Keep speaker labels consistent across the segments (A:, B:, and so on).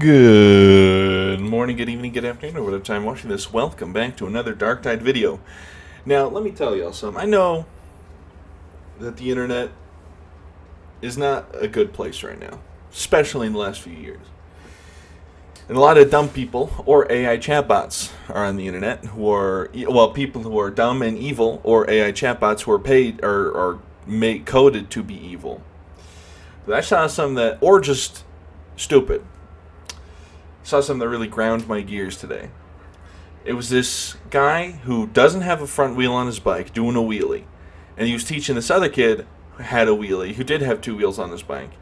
A: Good morning, good evening, good afternoon, or whatever time you're watching this. Welcome back to another Darktide video. Now, let me tell y'all something. I know that the internet is not a good place right now, especially in the last few years. And a lot of dumb people, or AI chatbots, are on the internet, who are, well, people who are dumb and evil, or AI chatbots who are paid, or made, coded to be evil. But I saw something that, or just stupid. Saw something that really ground my gears today. It was this guy who doesn't have a front wheel on his bike doing a wheelie, and he was teaching this other kid who had a wheelie who did have two wheels on his bike,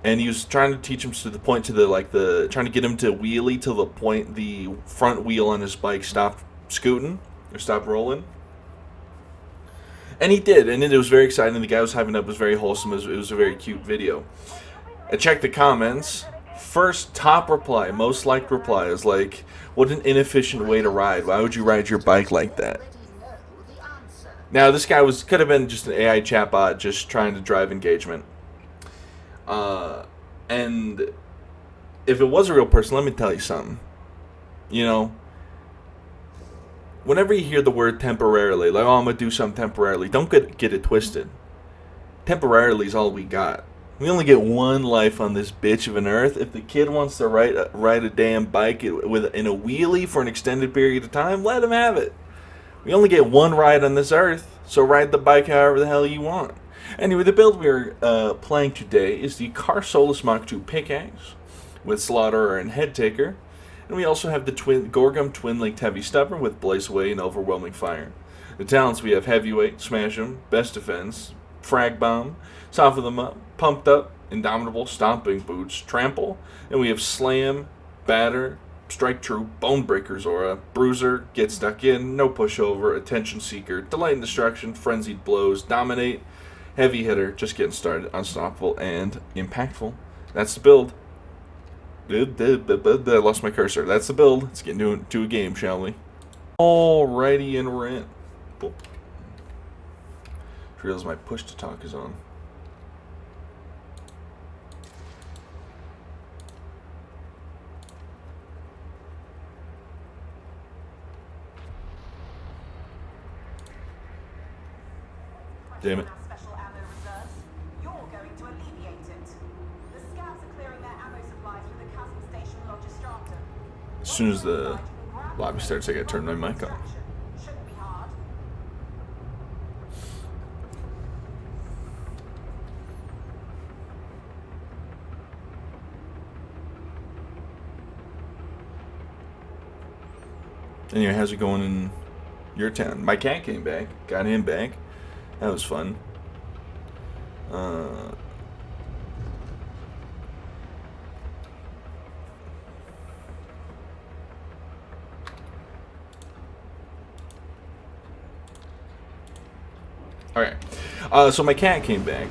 A: and he was trying to teach him to the point to the trying to get him to wheelie to the point the front wheel on his bike stopped scooting or stopped rolling. And he did, and it was very exciting. The guy was hyping up. It was very wholesome. It was a very cute video. I checked the comments. First top reply, most liked reply is like, what an inefficient way to ride. Why would you ride your bike like that? Now, this guy could have been just an AI chatbot just trying to drive engagement. And if it was a real person, let me tell you something. You know, whenever you hear the word temporarily, like, oh, I'm going to do something temporarily, don't get it twisted. Temporarily is all we got. We only get one life on this bitch of an earth. If the kid wants to ride a damn bike in a wheelie for an extended period of time, let him have it. We only get one ride on this earth, so ride the bike however the hell you want. Anyway, the build we're playing today is the Car Solus Mach 2 pickaxe with Slaughterer and Head Taker. And we also have the Gorgum Twin-Linked Heavy Stubber with Blaze Away and Overwhelming Fire. The talents we have Heavyweight, Smash 'em, Best Defense, Frag Bomb, Soften Them Up, Pumped Up, Indomitable, Stomping Boots, Trample, and we have Slam, Batter, Strike True, Bone Breaker's Aura, Bruiser, Get Stuck In, No Pushover, Attention Seeker, Delight and Destruction, Frenzied Blows, Dominate, Heavy Hitter, Just Getting Started, Unstoppable, and Impactful. That's the build. I lost my cursor. That's the build. Let's get into a game, shall we? Alrighty, and we're in. Boom. Realize my push to talk is on. Damn it.
B: Special ammo reserves. You're going to alleviate it. The scouts are clearing their ammo supplies with the Chasm Station Logistrata.
A: As soon as the lobby starts, I gotta turn my mic on.
B: Shouldn't be hard.
A: Anyway, how's it going in your town? My cat came back. Got him back. That was fun. Alright. So my cat came back.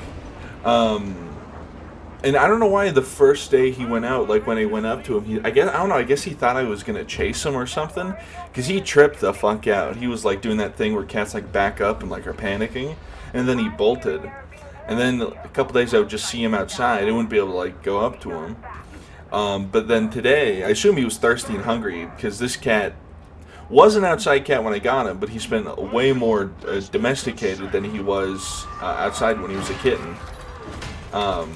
A: And I don't know why the first day he went out, like when I went up to him, I don't know, I guess he thought I was going to chase him or something. Because he tripped the fuck out. He was like doing that thing where cats like back up and like are panicking. And then he bolted. And then a couple days I would just see him outside. I wouldn't be able to like go up to him. But then today, I assume he was thirsty and hungry. Because this cat was an outside cat when I got him. But he's been way more domesticated than he was outside when he was a kitten. Ow.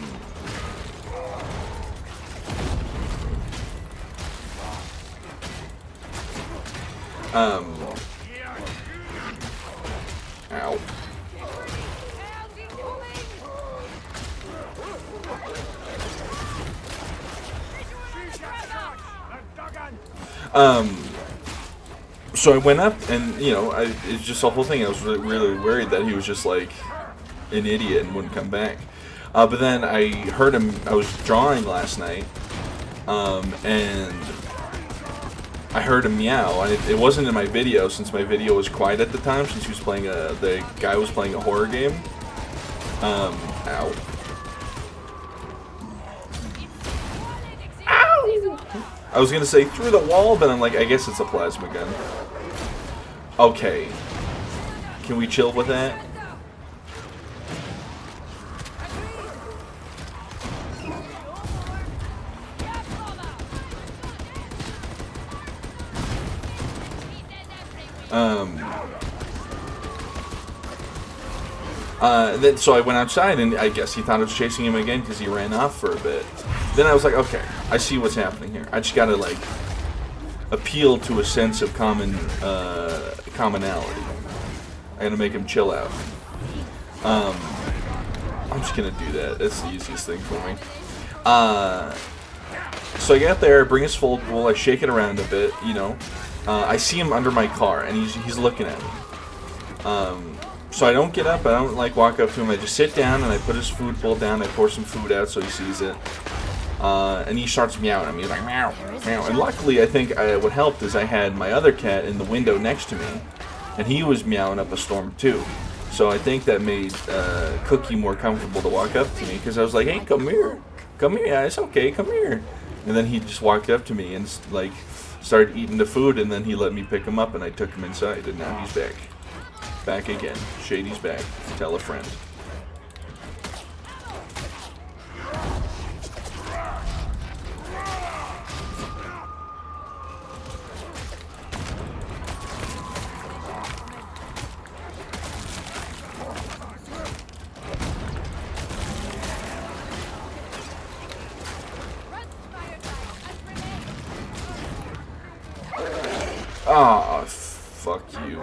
A: So I went up and, you know, it's just the whole thing. I was really worried that he was just like an idiot and wouldn't come back. But then I heard him, I was drawing last night, and I heard him meow, and it wasn't in my video since my video was quiet at the time, since he was playing the guy was playing a horror game. Ow. Ow! I was gonna say through the wall, but I'm like, I guess it's a plasma gun. Okay. Can we chill with that? So I went outside, and I guess he thought I was chasing him again because he ran off for a bit. Then I was like, okay, I see what's happening here. I just gotta like appeal to a sense of commonality. I gotta make him chill out. I'm just gonna do that. That's the easiest thing for me. So I get there, bring his foldable, I shake it around a bit, you know. I see him under my car, and he's looking at me. So I don't get up, I don't like walk up to him, I just sit down and I put his food bowl down, I pour some food out so he sees it. And he starts meowing at me, he's like meow, meow. And luckily, I think what helped is I had my other cat in the window next to me, and he was meowing up a storm too. So I think that made Cookie more comfortable to walk up to me, because I was like, hey, come here, yeah, it's okay, come here. And then he just walked up to me and like started eating the food, and then he let me pick him up, and I took him inside, and now he's back. Back again. Shady's back. Tell a friend. Ah, fuck you.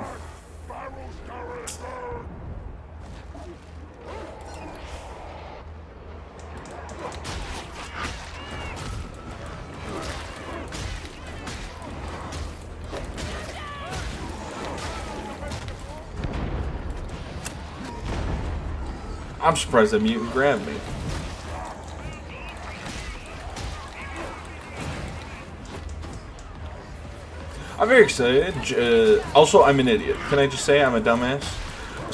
A: I'm surprised that mutant grabbed me. I'm very excited. Also, I'm an idiot. Can I just say I'm a dumbass?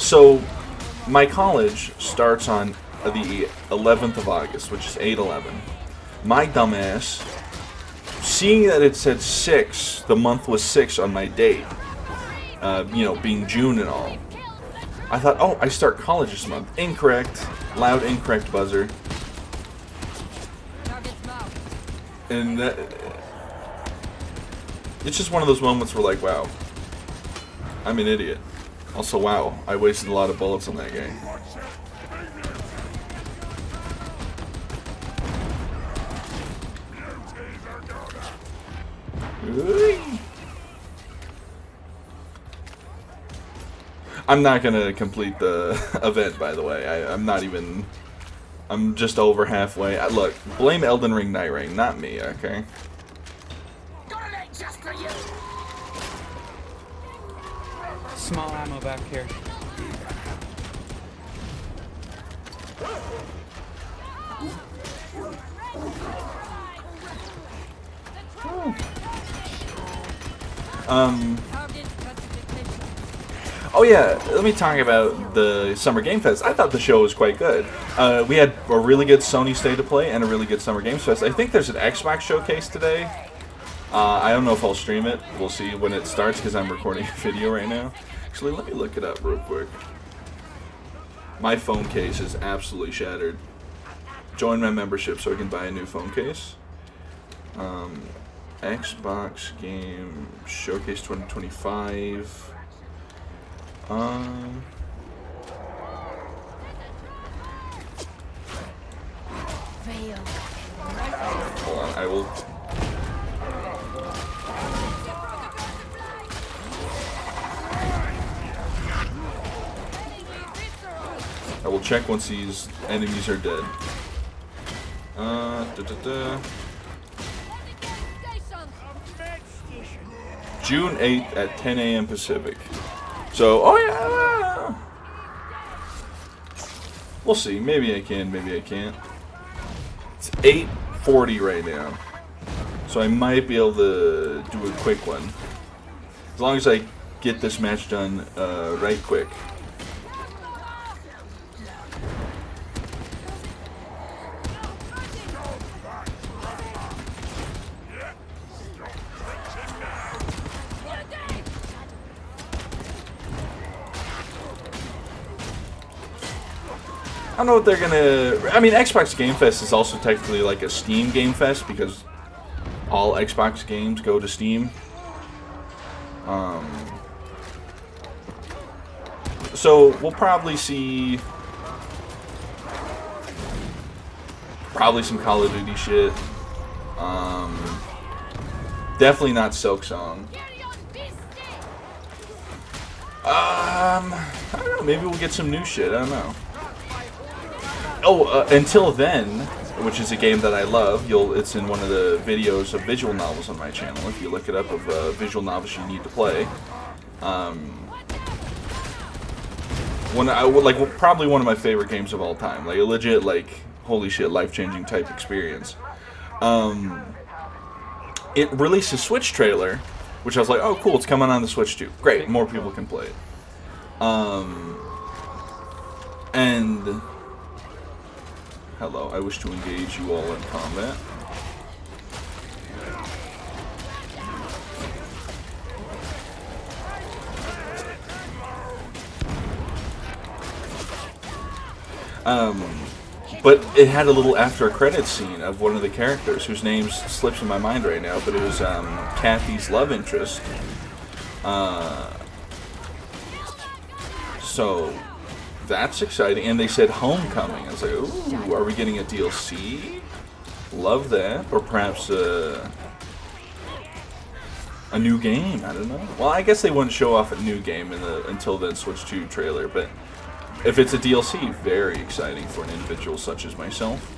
A: So, my college starts on the 11th of August, which is 8/11. My dumbass, seeing that it said 6, the month was 6 on my date, you know, being June and all, I thought, oh, I start college this month. Incorrect. Loud incorrect buzzer. And that, it's just one of those moments where, like, wow, I'm an idiot. Also, wow, I wasted a lot of bullets on that guy. I'm not gonna complete the event, by the way. I'm not even... I'm just over halfway. Look, blame Elden Ring Night Ring, not me, okay?
C: Small ammo back here.
A: Oh yeah, let me talk about the Summer Game Fest. I thought the show was quite good. We had a really good Sony State of Play and a really good Summer Games Fest. I think there's an Xbox showcase today. I don't know if I'll stream it. We'll see when it starts because I'm recording a video right now. Actually, let me look it up real quick. My phone case is absolutely shattered. Join my membership so I can buy a new phone case. Xbox Game Showcase 2025. Hold on, I will... I will check once these enemies are dead. June 8th at 10 a.m. Pacific. So, oh yeah! We'll see. Maybe I can, maybe I can't. It's 8:40 right now. So I might be able to do a quick one. As long as I get this match done right quick. I don't know what they're gonna... I mean, Xbox Game Fest is also technically like a Steam Game Fest because all Xbox games go to Steam. So we'll probably see some Call of Duty shit. Definitely not Silk Song. I don't know. Maybe we'll get some new shit. I don't know. Oh, Until Then, which is a game that I love. It's in one of the videos of visual novels on my channel. If you look it up, of visual novels you need to play. Probably one of my favorite games of all time. Like a legit, like, holy shit, life-changing type experience. It released a Switch trailer, which I was like, oh cool, it's coming on the Switch too. Great, more people can play it. And hello, I wish to engage you all in combat. But it had a little after credits scene of one of the characters whose name slips in my mind right now, but it was Kathy's love interest. So that's exciting. And they said Homecoming. I was like, ooh, are we getting a DLC? Love that. Or perhaps a new game. I don't know. Well, I guess they wouldn't show off a new game in the Until Then Switch 2 trailer, but if it's a DLC, very exciting for an individual such as myself.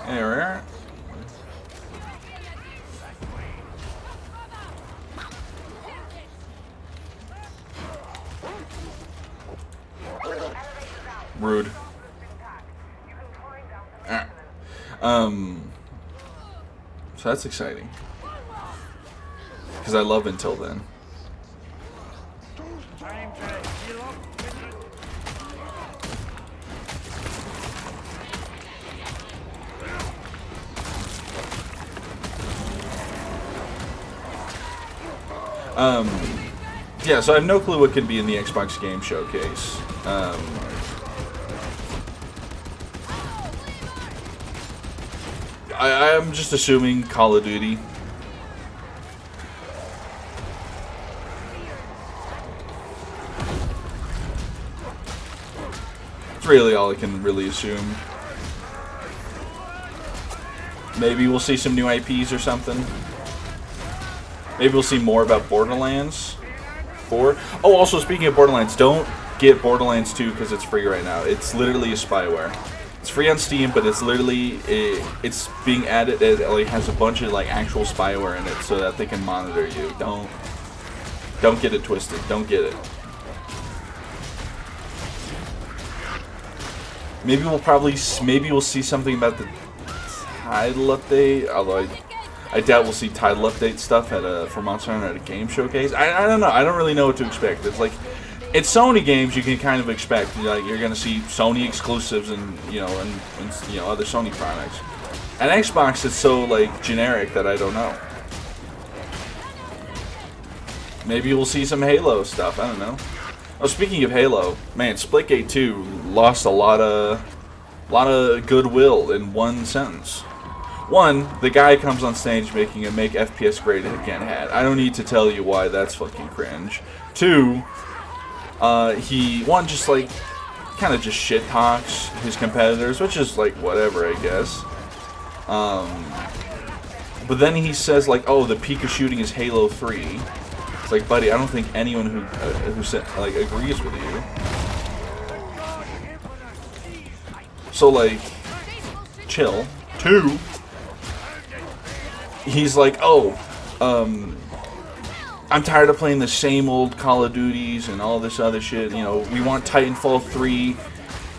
A: There. Rude. So that's exciting. Because I love Until Then. Yeah, so I have no clue what could be in the Xbox Game Showcase. I'm just assuming Call of Duty. It's really all I can really assume. Maybe we'll see some new IPs or something. Maybe we'll see more about Borderlands 4. Oh, also speaking of Borderlands, don't get Borderlands 2 because it's free right now. It's literally a spyware. It's free on Steam, but it's literally it's being added. It like has a bunch of like actual spyware in it so that they can monitor you. Don't get it twisted. Don't get it. Maybe we'll see something about the title update. Although I doubt we'll see title update stuff for Monster Hunter at a game showcase. I don't know. I don't really know what to expect. It's like, it's Sony games. You can kind of expect like you're gonna see Sony exclusives and other Sony products. At Xbox, it's so like generic that I don't know. Maybe we'll see some Halo stuff. I don't know. Oh, speaking of Halo, man, Splitgate 2 lost a lot of goodwill in one sentence. One, the guy comes on stage making a "Make FPS Great Again" hat. I don't need to tell you why that's fucking cringe. Two, he just like kind of just shit talks his competitors, which is like whatever, I guess. But then he says like, "Oh, the peak of shooting is Halo 3." It's like, buddy, I don't think anyone who said like agrees with you. So like, chill. Two, he's like, "Oh, I'm tired of playing the same old Call of Duties and all this other shit. You know, we want Titanfall 3."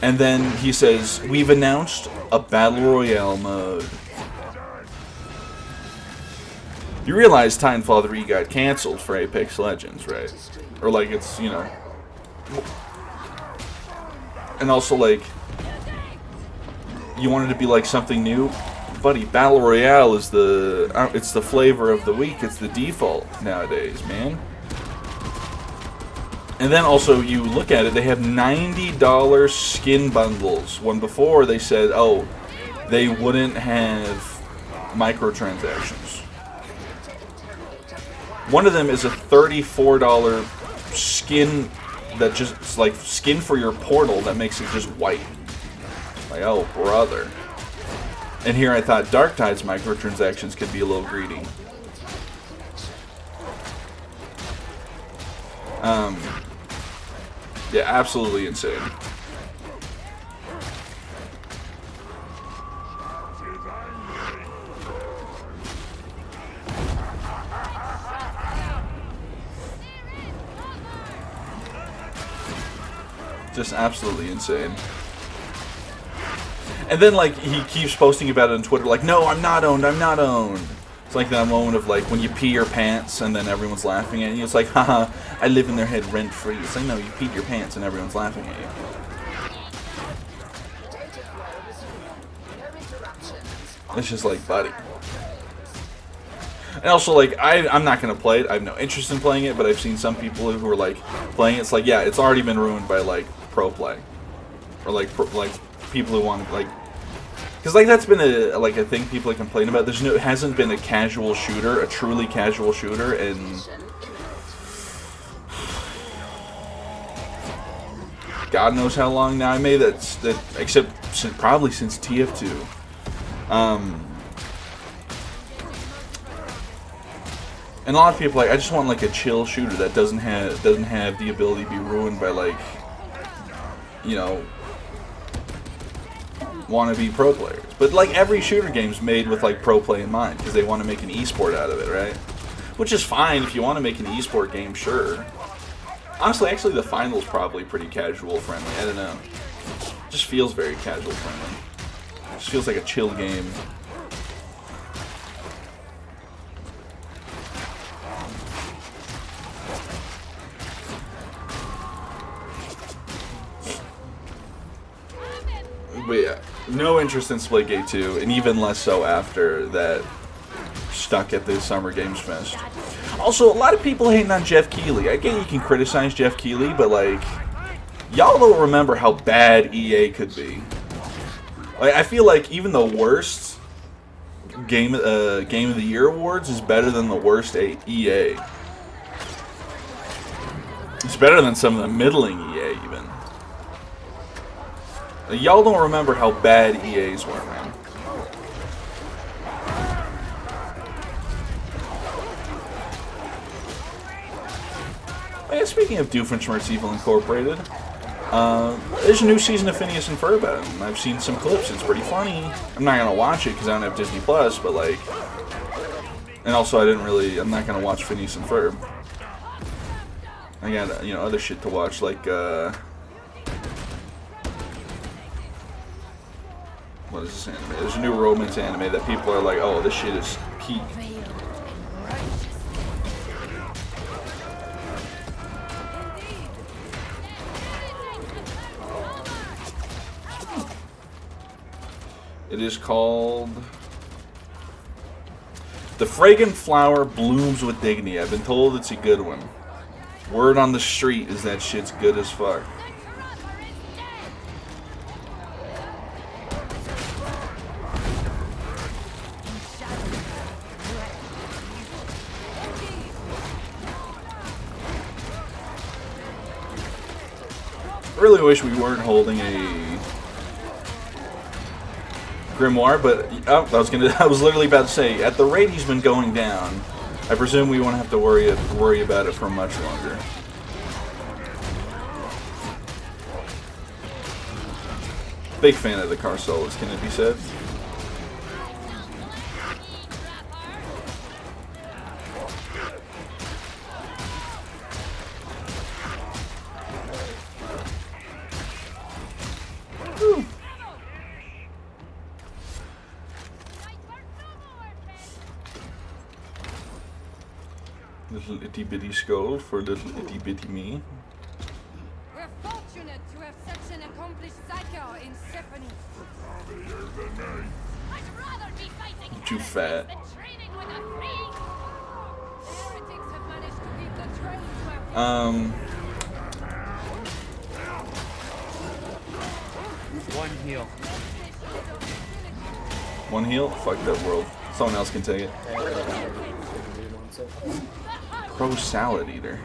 A: And then he says, "We've announced a Battle Royale mode." You realize Titanfall 3 got canceled for Apex Legends, right? Or like it's, you know. And also like, you wanted to be like something new? buddy, Battle Royale is it's the flavor of the week. It's the default nowadays, man. And then also, you look at it, they have $90 skin bundles. When before they said, oh, they wouldn't have microtransactions. One of them is a $34 skin that just, it's like skin for your portal that makes it just white. Like, oh, brother. And here I thought Darktide's microtransactions could be a little greedy. Yeah, absolutely insane. Just absolutely insane. And then, like, he keeps posting about it on Twitter, like, no, I'm not owned, I'm not owned. It's like that moment of, like, when you pee your pants and then everyone's laughing at you. It's like, haha, I live in their head rent-free. It's like, no, you peed your pants and everyone's laughing at you. It's just like, buddy. And also, like, I'm not going to play it. I have no interest in playing it, but I've seen some people who are, like, playing it. It's like, yeah, it's already been ruined by, like, pro play. Or, like, people who want to, like... Because, like, that's been a thing people complain about. It hasn't been a casual shooter, a truly casual shooter, and... God knows how long now. I made that except probably since TF2. And a lot of people are like, I just want like a chill shooter that doesn't have the ability to be ruined by, like, you know, wannabe pro players. But like every shooter game's made with like pro play in mind because they want to make an esport out of it, right? Which is fine if you want to make an esport game, sure. Honestly, actually, the final's probably pretty casual friendly. I don't know. It just feels very casual friendly. It just feels like a chill game. But yeah, no interest in Splitgate 2, and even less so after that stuck at the Summer Games Fest. Also, a lot of people hating on Jeff Keighley. I get you can criticize Jeff Keighley, but like, y'all don't remember how bad EA could be. Like, I feel like even the worst Game of the Year awards is better than the worst EA. It's better than some of the middling EA even. Y'all don't remember how bad EA's were, man. Oh, yeah, speaking of Doofenshmirtz Evil Incorporated, there's a new season of Phineas and Ferb out, and I've seen some clips. It's pretty funny. I'm not gonna watch it because I don't have Disney Plus, but like, and also I'm not gonna watch Phineas and Ferb. I got, you know, other shit to watch, like what is this anime? There's a new romance anime that people are like, oh, this shit is peak. It is called The Fragrant Flower Blooms with Dignity. I've been told it's a good one. Word on the street is that shit's good as fuck. Really wish we weren't holding a grimoire, but I was literally about to say, at the rate he's been going down, I presume we won't have to worry about it for much longer. Big fan of the car solos, can it be said? Little itty bitty skull for little itty bitty me.
D: We're fortunate to have such an accomplished psycho in Stephanie. I'd rather
A: I'm too fat.
C: One heal.
A: One heal? Fuck that world. Someone else can take it. Pro salad eater.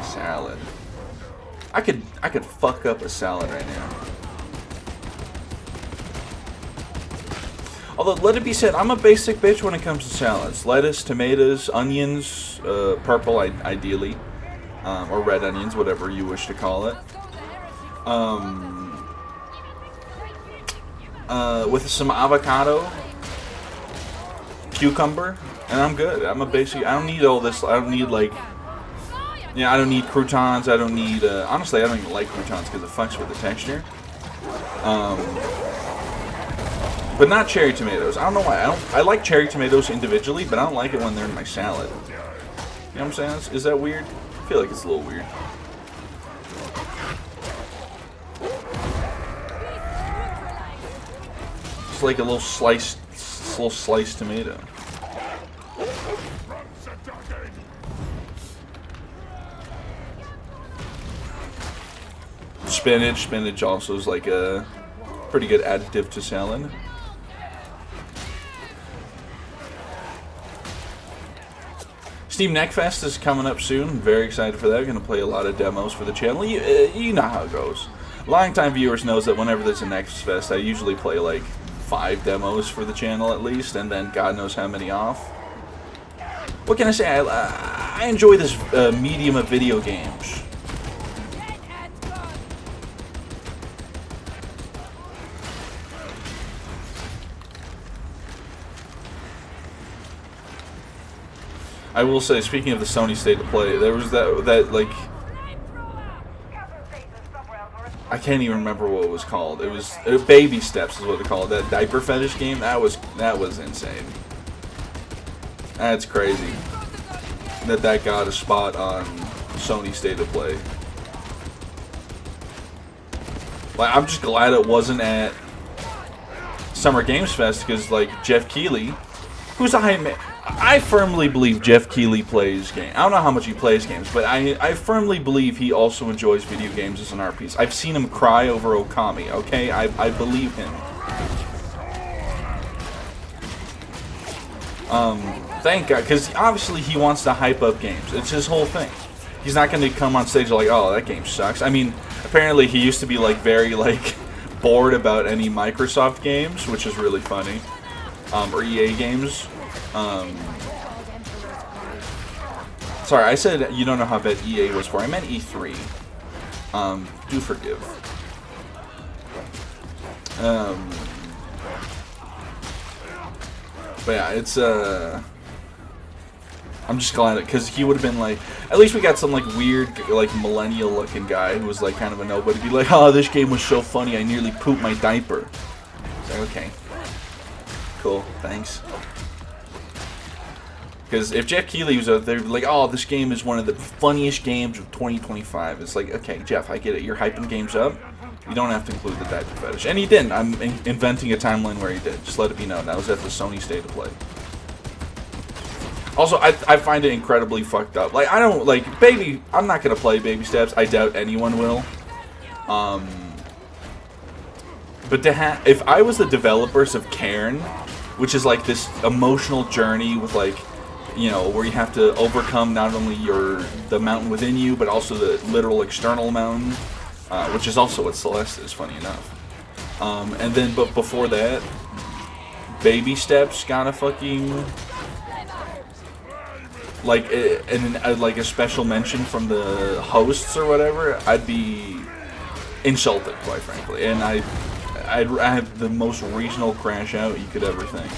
A: Salad. I could fuck up a salad right now. Although, let it be said, I'm a basic bitch when it comes to salads. Lettuce, tomatoes, onions, purple ideally, or red onions, whatever you wish to call it. With some avocado, cucumber, and I'm good. I'm a basic. I don't need all this. I don't need like. Yeah, I don't need croutons. I don't need. Honestly, I don't even like croutons because it fucks with the texture. But not cherry tomatoes. I don't know why. I like cherry tomatoes individually, but I don't like it when they're in my salad. You know what I'm saying? Is that weird? I feel like it's a little weird. It's like a little sliced tomato. Spinach also is like a pretty good additive to salad. Steam Neckfest is coming up soon. I'm very excited for that. I'm going to play a lot of demos for the channel. You know how it goes. Longtime viewers knows that whenever there's a Neckfest, I usually play like 5 demos for the channel at least, and then God knows how many off. What can I say? I enjoy this medium of video games. I will say, speaking of the Sony State of Play, there was that like, I can't even remember what it was called. It was Baby Steps is what they call it. That diaper fetish game. That was insane. That's crazy. That got a spot on Sony State of Play. Like, I'm just glad it wasn't at Summer Games Fest because like Jeff Keighley, who's a hype man. I firmly believe Jeff Keighley plays games. I don't know how much he plays games, but I firmly believe he also enjoys video games as an art piece. I've seen him cry over Okami, okay? I believe him. Thank God, because obviously he wants to hype up games. It's his whole thing. He's not going to come on stage like, oh, that game sucks. I mean, apparently he used to be like very like bored about any Microsoft games, which is really funny, or EA games. Sorry, I said you don't know how bad EA was for. I meant E3. Do forgive. But yeah, it's I'm just glad it, because he would have been like, at least we got some like weird like millennial looking guy who was like kind of a nobody, be like, oh, this game was so funny I nearly pooped my diaper. It's like, okay, cool, thanks. Because if Jeff Keighley was out there, like, oh, this game is one of the funniest games of 2025. It's like, okay, Jeff, I get it. You're hyping games up. You don't have to include the diaper fetish. And he didn't. I'm inventing a timeline where he did. Just let it be known. That was at the Sony State of Play. Also, I find it incredibly fucked up. Like, I don't, like, I'm not going to play Baby Steps. I doubt anyone will. But if I was the developers of Cairn, which is like this emotional journey with like, you know, where you have to overcome not only the mountain within you, but also the literal external mountain, which is also what Celeste is, funny enough. And then, but before that, Baby Steps got a fucking, like, like a special mention from the hosts or whatever. I'd be insulted, quite frankly, and I have the most regional crash out you could ever think.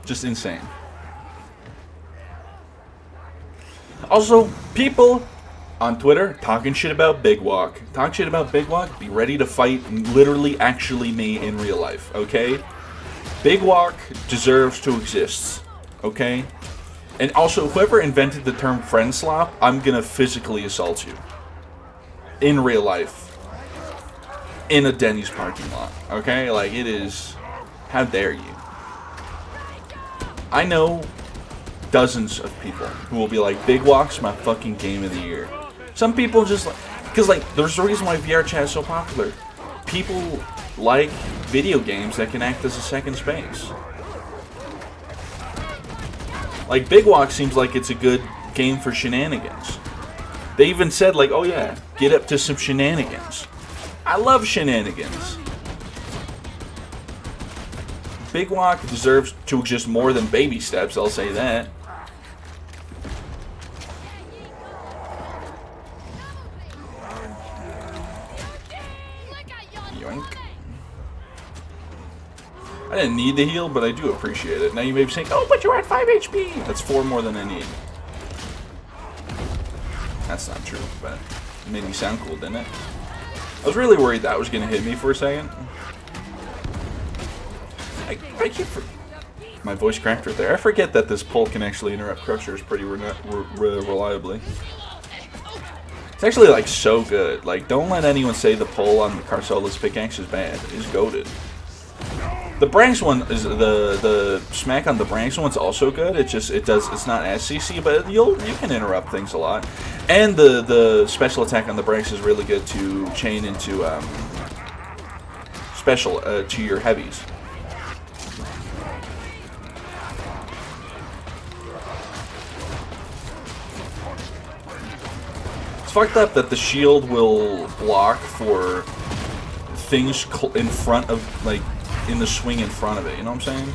A: Just insane. Also, people on Twitter talking shit about Big Walk. Talk shit about Big Walk, be ready to fight literally actually me in real life, okay? Big Walk deserves to exist, okay? And also, whoever invented the term friend slop, I'm gonna physically assault you. In real life. In a Denny's parking lot, okay? Like, it is... How dare you? I know dozens of people who will be like, Big Walk's my fucking game of the year. Some people just like... Because, like, there's a reason why VR chat is so popular. People like video games that can act as a second space. Like, Big Walk seems like it's a good game for shenanigans. They even said, like, oh yeah, get up to some shenanigans. I love shenanigans. Big Walk deserves to exist more than baby steps, I'll say that. Yoink. I didn't need the heal, but I do appreciate it. Now you may be saying, oh, but you're at 5 HP! That's 4 more than I need. That's not true, but it made me sound cool, didn't it? I was really worried that was going to hit me for a second. I keep... My voice cracked right there. I forget that this pull can actually interrupt crushers pretty reliably. It's actually, like, so good. Like, don't let anyone say the pull on the Carsola's pickaxe is bad. It's goated. The Branks one is the smack on the Branks one's also good. It's not as CC, but you can interrupt things a lot. And the special attack on the Branks is really good to chain into special to your heavies. It's fucked up that the shield will block for things in front of, like, in the swing in front of it, you know what I'm saying?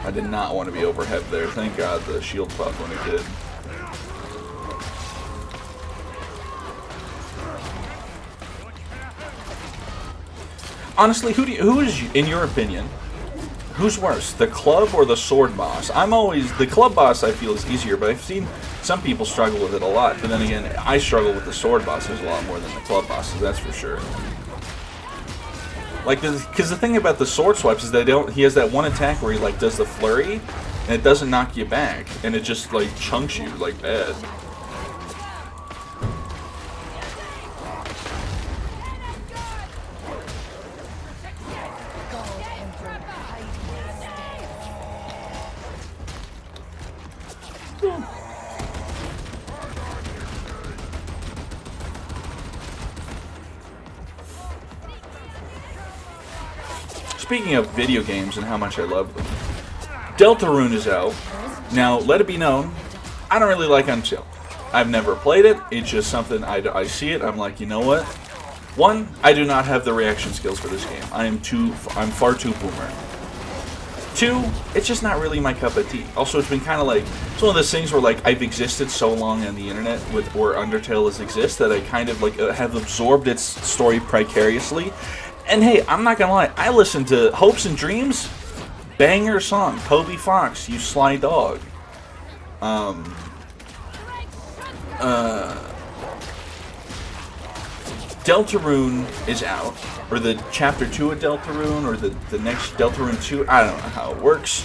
A: I did not want to be overhead there. Thank God the shield buff when it did. Honestly, who is, in your opinion, who's worse, the club or the sword boss? The club boss I feel is easier, but I've seen some people struggle with it a lot. But then again, I struggle with the sword bosses a lot more than the club bosses, that's for sure. Like, because the thing about the sword swipes is he has that one attack where he, like, does the flurry, and it doesn't knock you back, and it just, like, chunks you, like, bad. Speaking of video games and how much I love them, Deltarune is out. Now, let it be known, I don't really like Until. I've never played it. It's just something I see it. I'm like, you know what? One, I do not have the reaction skills for this game. I'm far too boomer. Two, it's just not really my cup of tea. Also, it's been kind of like, it's one of those things where, like, I've existed so long on the internet where Undertale exists that I kind of, like, have absorbed its story precariously. And hey, I'm not gonna lie, I listened to Hopes and Dreams, banger song, Toby Fox, you sly dog. Deltarune is out, or the Chapter 2 of Deltarune, or the next Deltarune 2, I don't know how it works.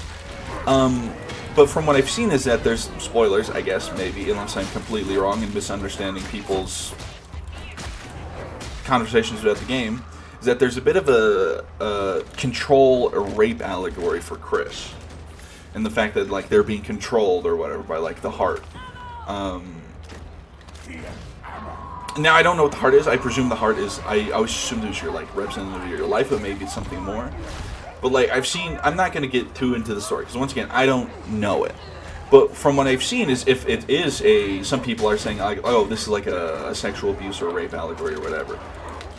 A: But from what I've seen is that there's spoilers, I guess, maybe, unless I'm completely wrong and misunderstanding people's conversations about the game, is that there's a bit of a control or rape allegory for Chris. And the fact that, like, they're being controlled or whatever by, like, the heart. Now, I don't know what the heart is. I presume the heart is, I always assumed it was your, like, representative of your life, but maybe it's something more. But, like, I'm not going to get too into the story, because once again, I don't know it. But from what I've seen is if it is some people are saying, like, oh, this is like a sexual abuse or a rape allegory or whatever.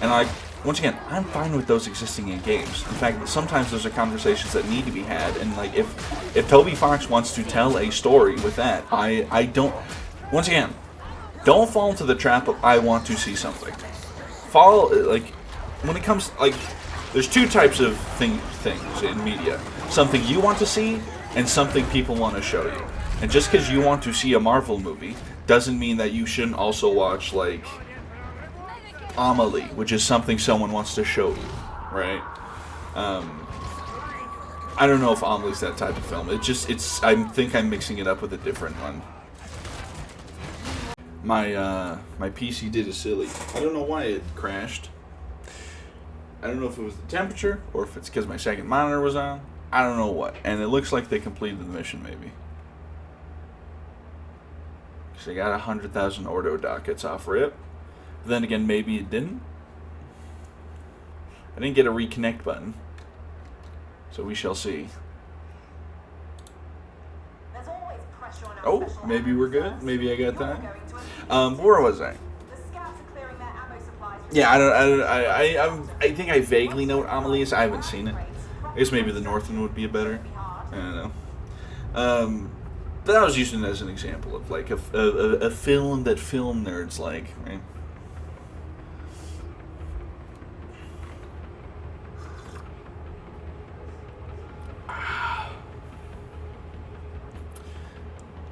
A: And, like, once again, I'm fine with those existing in games. In fact, sometimes those are conversations that need to be had. And, like, if Toby Fox wants to tell a story with that, I don't... Once again, don't fall into the trap of I want to see something. Like, when it comes... Like, there's two types of things in media. Something you want to see, and something people want to show you. And just because you want to see a Marvel movie doesn't mean that you shouldn't also watch, like, Amelie, which is something someone wants to show you, right? I don't know if Amelie's that type of film. I think I'm mixing it up with a different one. My PC did a silly. I don't know why it crashed. I don't know if it was the temperature or if it's because my second monitor was on. I don't know what. And it looks like they completed the mission, maybe. Because they got 100,000 Ordo dockets off rip. But then again, maybe it didn't. I didn't get a reconnect button. So we shall see.
B: There's always pressure on our
A: Oh,
B: special
A: maybe we're good.
B: ammo
A: Maybe I got
B: You're
A: that.
B: going to a-
A: Where was I?
B: The scouts are clearing their ammo supplies.
A: Yeah, I think I vaguely know what Amelie is. I haven't seen it. I guess maybe the Northern would be a better. I don't know. But I was using it as an example of like a film that film nerds like, right?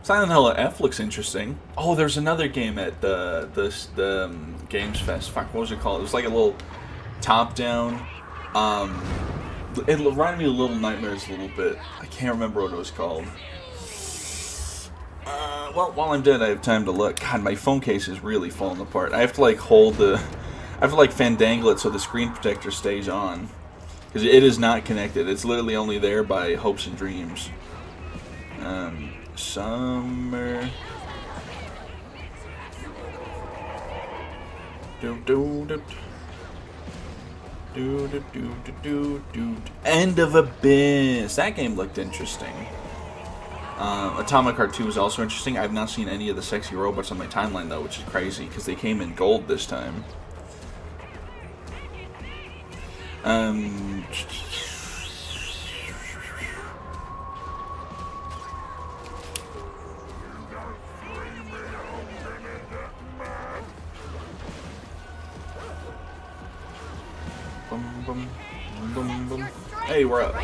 A: Silent Hill F looks interesting. Oh, there's another game at the Games Fest. Fuck, what was it called? It was like a little top-down. It reminded me of Little Nightmares a little bit. I can't remember what it was called. Well, while I'm dead, I have time to look. God, my phone case is really falling apart. I have to like I have to like fandangle it so the screen protector stays on, because it is not connected. It's literally only there by hopes and dreams. Summer. End of Abyss. That game looked interesting. Atomic Heart 2 is also interesting. I've not seen any of the sexy robots on my timeline though, which is crazy because they came in gold this time. Hey, we're up.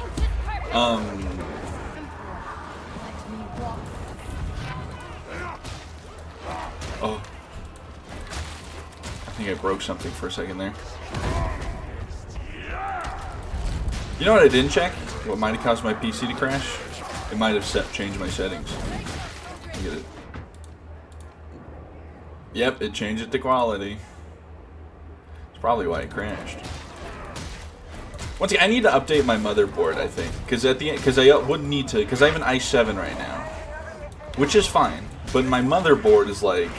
A: Oh. I think I broke something for a second there. You know what I didn't check? What might have caused my PC to crash? It might have changed my settings. Look at it. Yep, it changed it to quality. It's probably why it crashed. Once again, I need to update my motherboard, I think, because I wouldn't need to, because I have an i7 right now, which is fine. But my motherboard is like,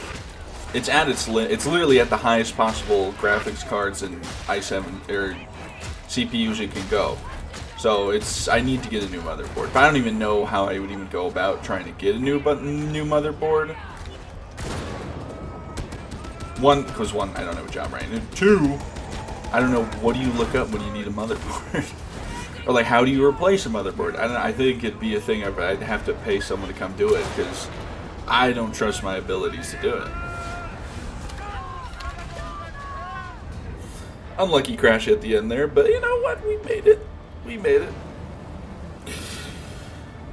A: it's at its it's literally at the highest possible graphics cards and i7 or CPUs it can go. So I need to get a new motherboard. But I don't even know how I would even go about trying to get a new motherboard. Because one, I don't have a job right now. Two, I don't know, what do you look up when you need a motherboard? Or like, how do you replace a motherboard? I think it'd be a thing I'd have to pay someone to come do it, because I don't trust my abilities to do it. Unlucky crash at the end there, but you know what? We made it. We made it.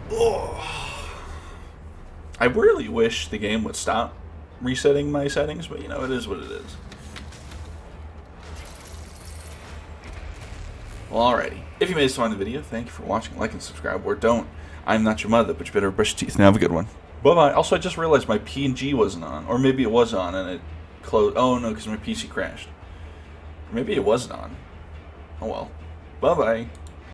A: Oh. I really wish the game would stop resetting my settings, but you know, it is what it is. Well, alrighty. If you made it this far in the video, thank you for watching. Like and subscribe, or don't. I'm not your mother, but you better brush your teeth and have a good one. Bye-bye. Also, I just realized my PNG wasn't on. Or maybe it was on and it closed. Oh, no, because my PC crashed. Or maybe it wasn't on. Oh, well. Bye-bye.